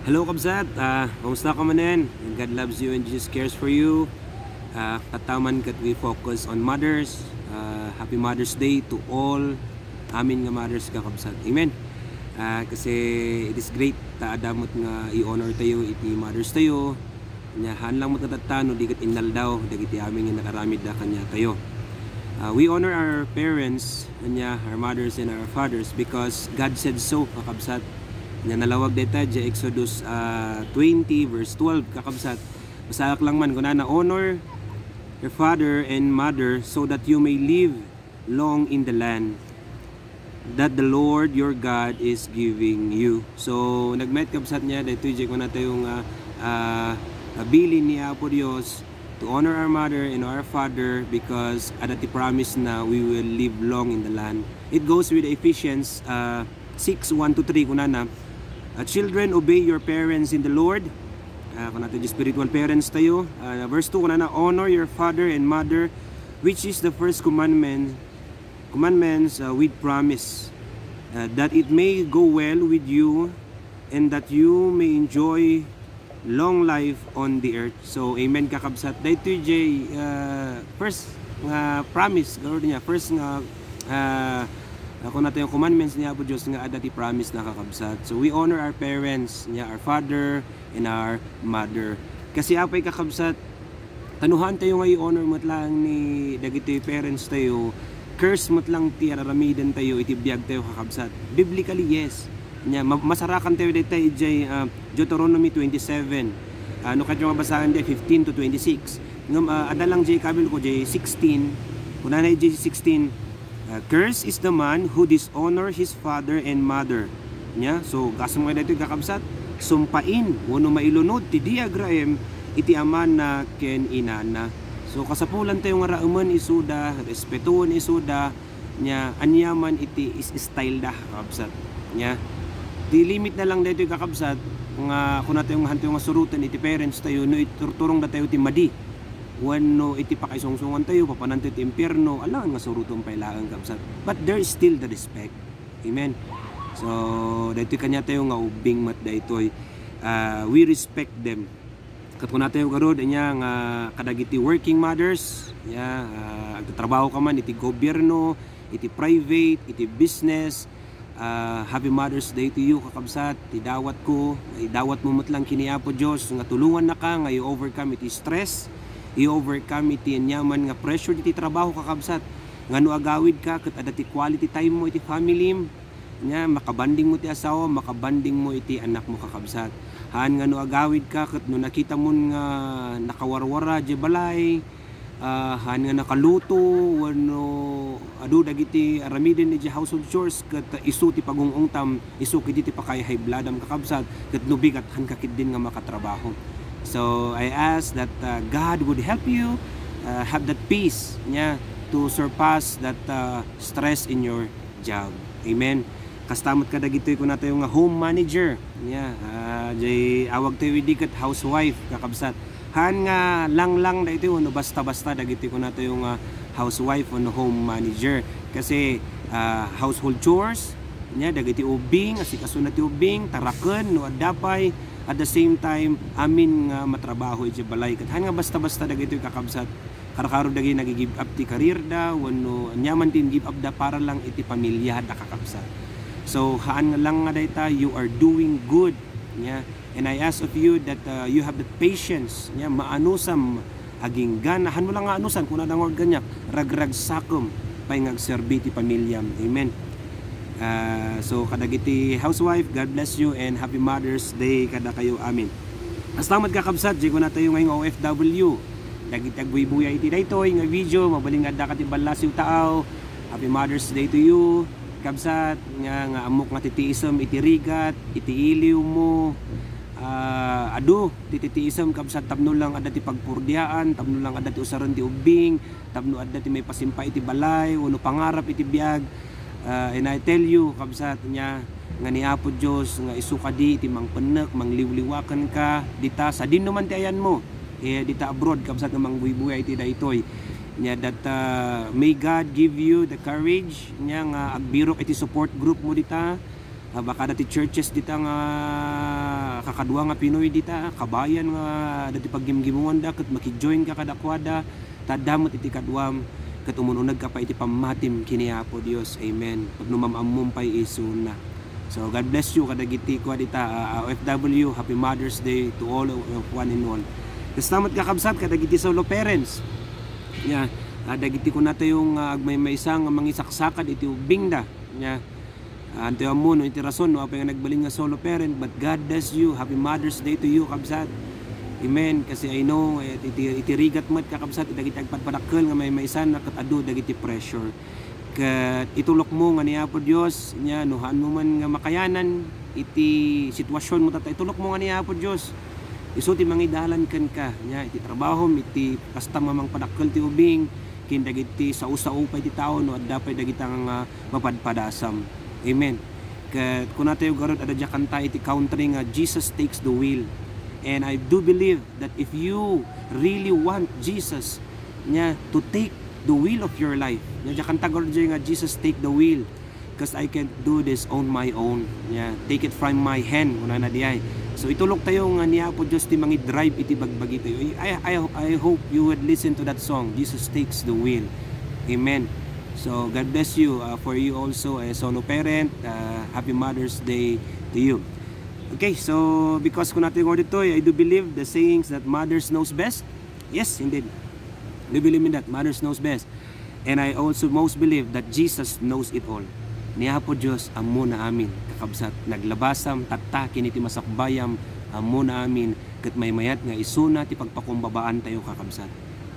Hello kabsat, kamusta ka manen? God loves you and Jesus cares for you. Kataman kat we focus on mothers. Happy Mother's Day to all amin nga mothers ka kabsat. Amen. Kasi it is great ta adamot nga i-honor tayo iti mothers tayo. Nya han lang mo tatatano di kat innal daw dagiti amin nga nakaramid da kanya tayo. We honor our parents, our mothers and our fathers because God said so kakabsat. Nya nalawag deta ja Exodus 20 verse 12 kakabsat. Masalak lang man kuna na honor your father and mother so that you may live long in the land that the Lord your God is giving you. So nagmet kabsat niya dito jay kuna tayong bilin ni Apo Dios to honor our mother and our father because adati promise na we will live long in the land. It goes with Ephesians 6:1-3 kuna na children, obey your parents in the Lord. Kung natin spiritual parents tayo. Verse 2, kung na honor your father and mother, which is the first commandments with promise, that it may go well with you and that you may enjoy long life on the earth. So, amen kakabsat. Dito jay first promise, niya, first nga kung natin yung commandments niya po Diyos nga adati promise na kakabsat. So we honor our parents, our father and our mother. Kasi apay kakabsat, tanuhan tayo nga i-honor mo't lang ni dagiti parents tayo, curse mo't lang ti araramidan tayo, itibiyag tayo kakabsat. Biblically, yes. Masarakan tayo dito jay Deuteronomy 27. Ano kayo nga basahan day 15-26. Adalang jay kabil ko jay 16. Kuna na jay 16. Curse is the man who dishonor his father and mother. So kasam nga dito kakabsat, sumpain wano mailunod ti diagram iti aman na ken inana. So kasapulan tayo nga rauman isuda, respetuon isuda anyaman iti is style da kakabsat. Di limit na lang dito kakabsat nga kun natin yung hanto nga surutan iti parents tayo no iturturong da tayo ti madi. Wano iti pakaisongsungan tayo, papananto iti impyerno, alangan nga surutong pailangan kabsat. But there is still the respect. Amen. So, dito kanya tayo nga ubing mat daytoy. We respect them. Katuna tayo karod niya nga kadagiti working mothers, agtatrabaho ka man iti gobyerno, iti private, iti business. Happy Mother's Day to you kakabsat. Idawat ko, idawat mo lang kini Apo Dios nga tulungan na ka nga i-overcome iti stress. I-overcome iti anyaman nga pressure iti trabaho kakabsat nga no agawid ka ket adati quality time mo iti family makabanding mo iti asawa, makabanding mo iti anak mo kakabsat. Haan nga no agawid ka ket no nakita mo nga nakawarwara di balay, haan nga nakaluto wano adu dagiti aramiden iti household chores ket isu ti pagungong tam isu kiti ti pakay high bloodam kakabsat ket no bigat han kakid din nga makatrabaho. So I ask that God would help you have that peace to surpass that stress in your job. Amen. Kastamot ka dagitoy ko na tayo nga home manager. Jay awag tayo dikat housewife kakabsat. Han nga lang da ito no basta-basta dagitoy ko na tayo nga housewife o home manager. Kasi household chores dagiti ubing asikaso na ti ubing taraken no adapay. At the same time, amin nga matrabaho iti balay. Kat nga basta-basta dagito kakabsat. Karakaro dagi nagi-give up ti career da, wano anyaman tin give up da para lang iti pamilya da kakabsat. So haan nga lang nga dayta, you are doing good. And I ask of you that you have the patience, maanusam aging ganahan mo lang nga anusan kung nadang ganyak, ragrag sakom pay ngagserbi ti pamilya. Amen. So kadagiti housewife, God bless you and happy Mother's Day kada kayo amin. Aslamat kakabsat, di ko na tayo ngayong OFW. Dagiti agbuy-buya iti daytoy nga video, mabaling adda kati balasiw taaw. Happy Mother's Day to you. Kabsat nga amok nga titiisem iti rigat, iti iliw mo. Adu tititiisem kabsat tapno lang adda ti pagpurdiaan, tapno lang adda ti usaron ti ubing, tapno adda ti may pasimpa iti balay, uno pangarap iti biag. And I tell you kabsat nga ni Apo Dios nga isuka di iti mangpenek mangliwliwaken ka dita sa din naman ti ayan mo dita abroad kabsat nga mangbuy-buya iti daytoy that may God give you the courage nga agbirok iti support group mo dita baka dati churches dita nga kakadwa nga Pinoy dita kabayan nga dati paggimgimongan da ket makijoin ka kadakwada tadamot iti kadwam ket umununag ka pa iti pammatim kini Apo Dios. Amen. Pagnumammum pay isuna. So God bless you kadagiti ko dita OFW. Happy Mother's Day to all of one and all. Kastamat kakabsat kadagiti solo parents. Yeah, dagiti ko nato yung agmay-maysa nga mangisaksakad iti ubing da. Yeah. Anto mo no iti rason no apa nga nagbalin nga solo parent, but God bless you. Happy Mother's Day to you kabsat. Amen. Kasi I know iti rigat mat kakabsat dagiti agpadpadakkel nga may-maysa na ket adu dagiti pressure. Ket itulok mo nga ni Apo Dios nya nuhan mo man nga makayanan iti sitwasyon mo tatay itulok mo nga ni Apo Dios. Isu ti mangidalan ken ka nya iti trabaho iti kasta mamang padakkel ti ubing kin dagiti sau-sau pay ti tao no adda pay dagiti nga mapadpadasam. Amen. Ket kun tayo garod adda kanta iti country nga Jesus takes the wheel. And I do believe that if you really want Jesus nya to take the wheel of your life, nya kanta garod nga Jesus take the wheel because I can't do this on my own. Yeah, take it from my hand una na diay. So itulok tayo nga niya po Diyos ti mangi drive iti bagbagi tayo. I hope you would listen to that song, Jesus takes the wheel. Amen. So God bless you for you also as solo parent. Happy Mother's Day to you. Okay, so because kung natin yung dito, I do believe the sayings that mothers knows best. Yes, indeed. I do believe in that. Mothers knows best. And I also most believe that Jesus knows it all. Niya po Diyos, amo na amin. Kakabsat, naglabasam, tattakin iti masakbayam, amo na amin. Kat may mayat nga isuna, ti pagpakumbabaan tayo kakabsat.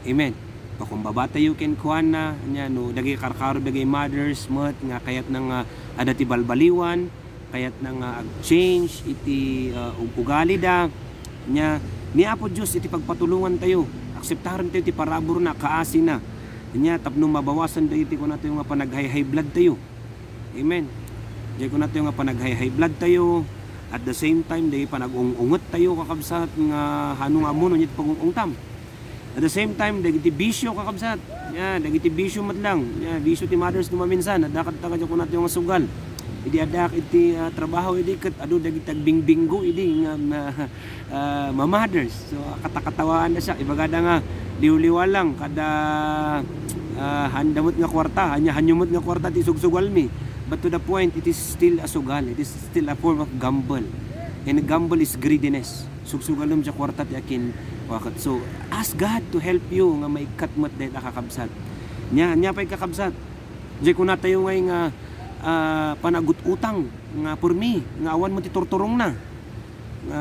Amen. Pakumbaba tayo ken kuana, nya no, dagay karkaro, dagay mothers, mat, nga kayat ng ada ti balbaliwan, kayat ng change iti ugali da, nya, niya po Diyos, iti pagpatulungan tayo. Akseptaran tayo, ti parabor na, kaasi na. Nya, tapno mabawasan tayo, iti ko na tayo nga panag-high blood tayo. Amen. Diyan ko natin nga panag-high blood tayo. At the same time, dahil panag-ungungot tayo kakabsat nga hanong amuno niya pag-ungtam. At the same time, dahil iti bisyo kakabsat. Yeah, dahil iti bisyo matlang. Yeah, bisyo ti mothers dumaminsan. Adakad taga dyan ko natin nga sugal. Idi adak iti trabaho idi kat adu dahil tagbingbinggo idi nga ma-mothers. So katakatawaan na siya. Ibagada nga liw-liwa lang kada handamot nga kwarta. Hanyumot nga kwarta ti sugsugal mi. But to the point, it is still a sugal. It is still a form of gamble. And gamble is greediness. Sugsugalom sa kwarta ti akin. So, ask God to help you nga may katmat dahil kakabsat. Nya pa'y kakabsat. Diyan ko na tayo ngay nga panagut utang nga for me. Nga awan mo ti turturong na.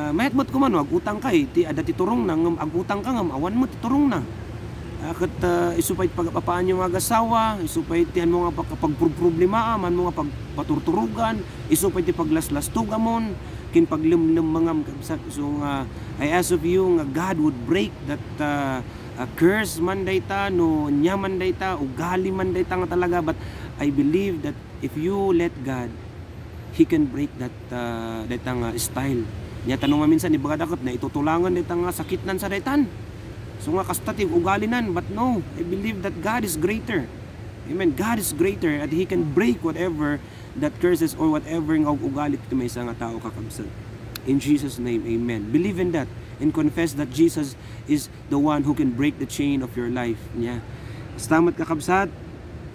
Mayat mo't kuman, wag utang ka eh. Ada ti turong na. Ag utang ka nga, awan mo ti turong na. Kat isupay pagpapaan yung mga asawa, isupay tihan mo nga pagproblema, man mo nga pagpaturturugan, isupay ti paglaslastugamon, kin paglimlim mga so I ask of you nga God would break that curse man dayta no nyaman dayta ugali man dayta nga talaga, but I believe that if you let God, He can break that dayta nga style. Nya tanong minsan ibagadakat na itutulangan dayta nga sakitnan sa daytan. So nga kastatig ugalinan, but no, I believe that God is greater. Amen. God is greater and He can break whatever that curses or whatever nga ugalit ito may isang tao kakabsat. In Jesus' name, amen. Believe in that and confess that Jesus is the one who can break the chain of your life. Nya. Stamat kakabsat.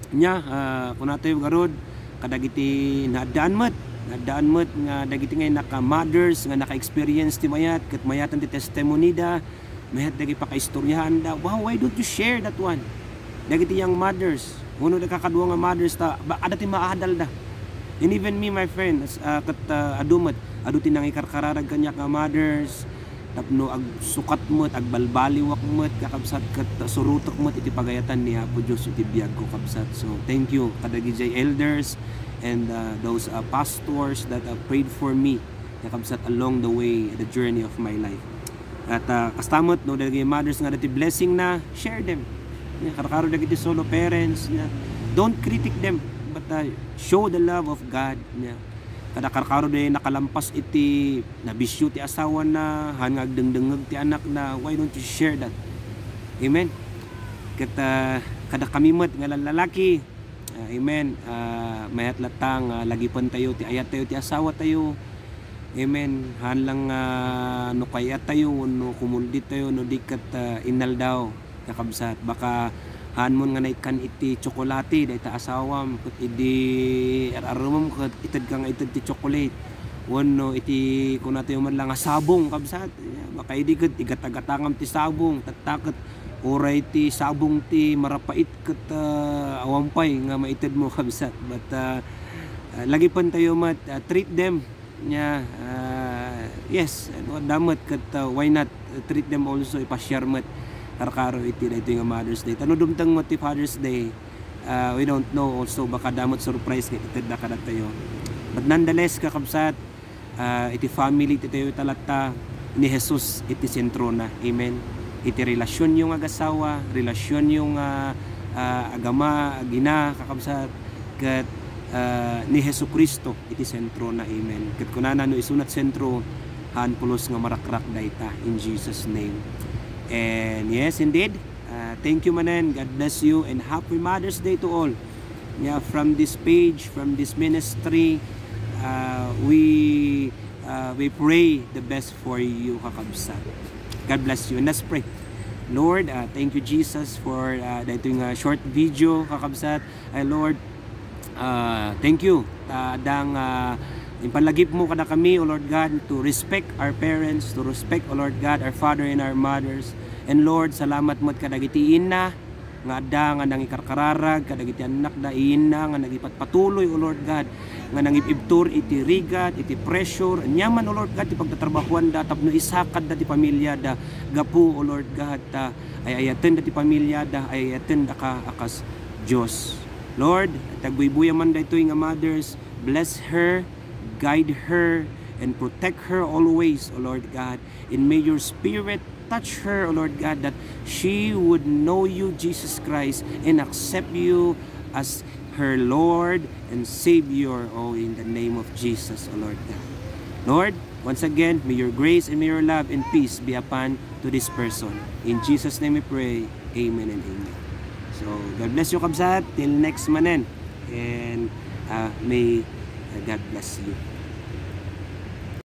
Nya, kung natin yung garod, kadagiti nadaan mat nga dagiti ngay naka-mothers nga naka-experience ti mayat, kat mayatan ti testimony da, mayat dagi pa kaistoryahan da. Wow, why don't you share that one? Dagiti young mothers, uno da kakadwa nga mothers ta, ada ti maadal da. And even me, my friend, kat adumat, adu ti nangikarkararag kanya nga mothers, tapno ag sukat mo't, ag balbaliwak mo't, kakabsat kat surutok mo't iti pagayatan ni Apo Diyos iti biyag ko kabsat. So thank you kadagi jay elders and those pastors that prayed for me kakabsat along the way, the journey of my life. At kastamot no dagiti mothers nga dati blessing na, share them. Karakaro dagiti solo parents, don't critic them, but show the love of God. Kada karakaro dahil nakalampas iti nabisyo ti asawa na, hangag dengdengag ti anak na, why don't you share that? Amen. Kada kamimot nga lalaki, Amen. Mayat latang lagi pan tayo ti ayat tayo ti asawa tayo. Amen. Han lang no kayat tayo no kumuldit tayo no dikat inal daw kakabsat. Baka han mon nga naikan iti tsokolate day ta asawam ket idi ararumom ket ited kang ited ti chocolate. Wano iti kuna tayo man lang sabong kabsat. Baka idi ket igatagatakam ti sabong tattaket oray ti sabong ti marapait ket awampay nga maited mo kabsat. But lagi pan tayo mat treat them nya yes damat ket why not treat them also ipashare mat karkaro iti daytoy nga Mother's Day. Tano dumtang mo ti Father's Day, we don't know also baka damot surprise nga ited da kadat tayo. But nonetheless kakabsat, iti family ti tayo talata ni Jesus iti sentro na. Amen. Iti relasyon yung agasawa, relasyon yung agama, agina kakabsat ket ni Jesucristo iti sentro na. Amen. Ket kunana no isunat sentro han pulos nga marakrak dayta in Jesus name. And yes indeed, thank you manen, God bless you and happy Mother's Day to all. Yeah, from this page, from this ministry, we pray the best for you kakabsat. God bless you and let's pray. Lord, thank you Jesus for daytoy nga short video kakabsat. Lord, thank you dang impalagip mo kada kami, O Lord God, to respect our parents, to respect, O Lord God, our father and our mothers. And Lord, salamat mo kadagiti ina nga adda nga nangikarkararag kadagiti anak da ina nga nagipatpatuloy, O Lord God, nga nangipibtur iti rigat, iti pressure nyaman, O Lord God, ti pagtatrabahuan da tapno isakad da ti pamilya da gapu, O Lord God, ay ayaten da ti pamilya da ay ayaten da ka akas Dios. Lord, tagbuybuya man daytoy nga mothers, bless her, guide her, and protect her always, O Lord God. And may your spirit touch her, O Lord God, that she would know you, Jesus Christ, and accept you as her Lord and Savior, oh, in the name of Jesus, O Lord God. Lord, once again, may your grace and may your love and peace be upon to this person. In Jesus' name we pray. Amen and amen. So, God bless you, kabsat. Till next manen. And may God bless you.